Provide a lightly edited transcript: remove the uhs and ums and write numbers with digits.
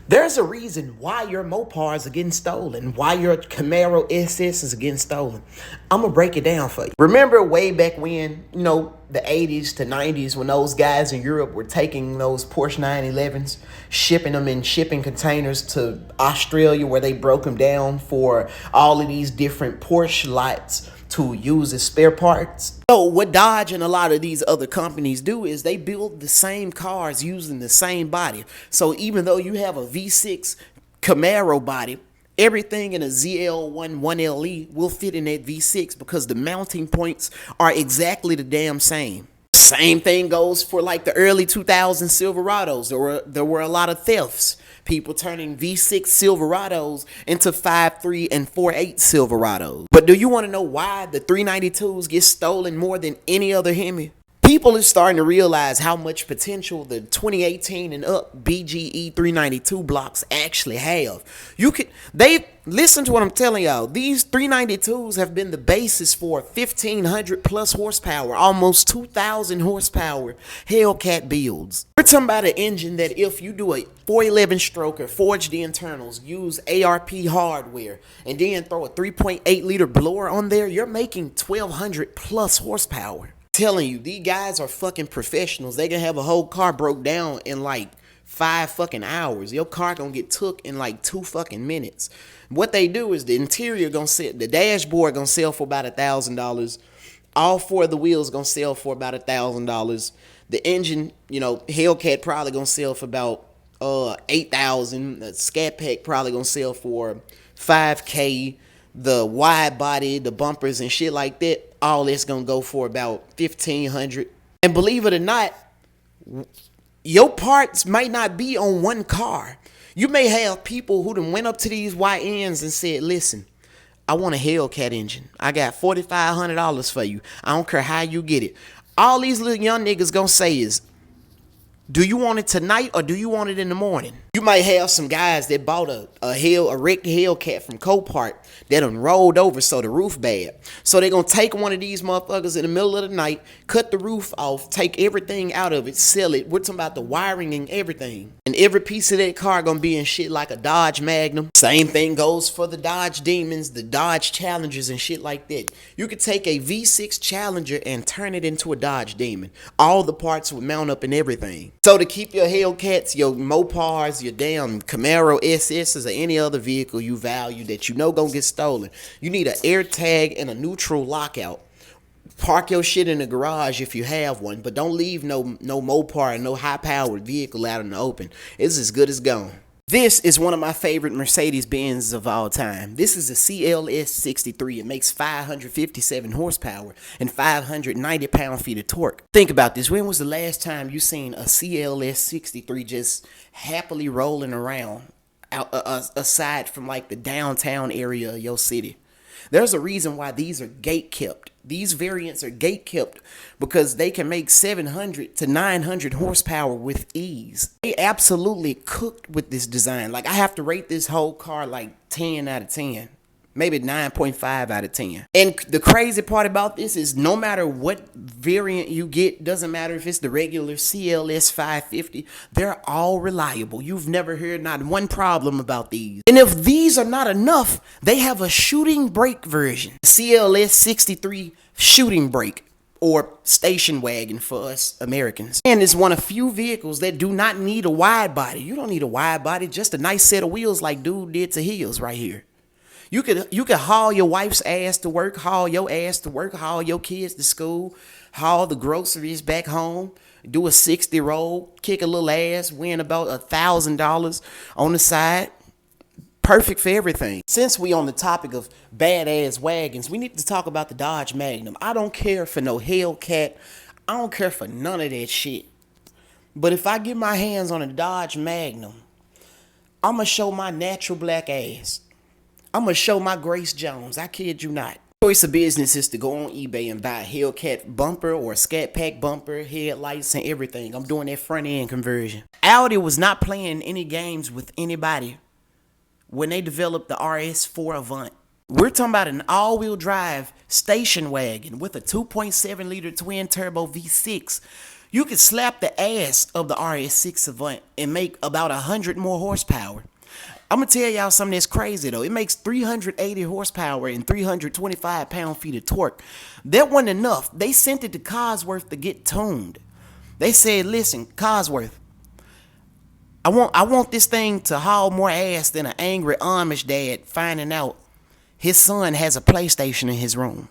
There's a reason why your Mopars are getting stolen, why your Camaro SS is getting stolen. I'm gonna break it down for you. Remember way back when, the 80s to 90s, when those guys in Europe were taking those Porsche 911s, shipping them in shipping containers to Australia, where they broke them down for all of these different Porsche lots to use as spare parts. So what Dodge and a lot of these other companies do is they build the same cars using the same body. So even though you have a V6 Camaro body, everything in a ZL1 1LE will fit in that V6 because the mounting points are exactly the damn same. Same thing goes for like the early 2000 Silverados. There were a lot of thefts. People turning V6 Silverados into 5.3 and 4.8 Silverados. But do you want to know why the 392s get stolen more than any other Hemi? People are starting to realize how much potential the 2018 and up BGE 392 blocks actually have. Listen to what I'm telling y'all. These 392s have been the basis for 1,500 plus horsepower, almost 2,000 horsepower Hellcat builds. We're talking about an engine that if you do a 411 stroker, forge the internals, use ARP hardware, and then throw a 3.8 liter blower on there, you're making 1,200 plus horsepower. Telling you, these guys are fucking professionals. They can have a whole car broke down in like 5 fucking hours. Your car gonna get took in like 2 fucking minutes. What they do is the interior gonna sell, the dashboard gonna sell for about $1,000. All 4 of the wheels gonna sell for about $1,000. The engine, Hellcat probably gonna sell for about $8,000. The Scat Pack probably gonna sell for $5K. The wide body, the bumpers and shit like that, all that's gonna go for about $1,500. And believe it or not, your parts might not be on one car. You may have people who done went up to these YNs and said, listen, I want a Hellcat engine. I got $4,500 for you. I don't care how you get it. All these little young niggas gonna say is, do you want it tonight or do you want it in the morning? You might have some guys that bought a wrecked Hellcat from Copart that done rolled over so the roof bad. So they're going to take one of these motherfuckers in the middle of the night, cut the roof off, take everything out of it, sell it. We're talking about the wiring and everything. And every piece of that car going to be in shit like a Dodge Magnum. Same thing goes for the Dodge Demons, the Dodge Challengers and shit like that. You could take a V6 Challenger and turn it into a Dodge Demon. All the parts would mount up and everything. So to keep your Hellcats, your Mopars, your damn Camaro SSs or any other vehicle you value that gonna get stolen, you need an air tag and a neutral lockout. Park your shit in the garage if you have one, but don't leave no Mopar, no high-powered vehicle out in the open. It's as good as gone. This is one of my favorite Mercedes-Benz of all time. This is a CLS 63. It makes 557 horsepower and 590 pound-feet of torque. Think about this. When was the last time you seen a CLS 63 just happily rolling around aside from like the downtown area of your city? There's a reason why these are gate kept. These variants are gate kept because they can make 700 to 900 horsepower with ease. They absolutely cooked with this design. Like, I have to rate this whole car like 10 out of 10. Maybe 9.5 out of 10. And the crazy part about this is no matter what variant you get, doesn't matter if it's the regular CLS 550, they're all reliable. You've never heard not one problem about these. And if these are not enough, they have a shooting brake version. CLS 63 shooting brake, or station wagon for us Americans. And it's one of few vehicles that do not need a wide body. You don't need a wide body, just a nice set of wheels like dude did to his right here. You could haul your wife's ass to work, haul your ass to work, haul your kids to school, haul the groceries back home, do a 60 roll, kick a little ass, win about $1,000 on the side. Perfect for everything. Since we on the topic of badass wagons, we need to talk about the Dodge Magnum. I don't care for no Hellcat. I don't care for none of that shit. But if I get my hands on a Dodge Magnum, I'm going to show my natural black ass. I'm going to show my Grace Jones. I kid you not. Choice of business is to go on eBay and buy a Hellcat bumper or a Scat Pack bumper, headlights, and everything. I'm doing that front end conversion. Audi was not playing any games with anybody when they developed the RS4 Avant. We're talking about an all-wheel drive station wagon with a 2.7 liter twin turbo V6. You could slap the ass of the RS6 Avant and make about 100 more horsepower. I'm gonna tell y'all something that's crazy though. It makes 380 horsepower and 325 pound-feet of torque. That wasn't enough. They sent it to Cosworth to get tuned. They said, listen, Cosworth, I want this thing to haul more ass than an angry Amish dad finding out his son has a PlayStation in his room.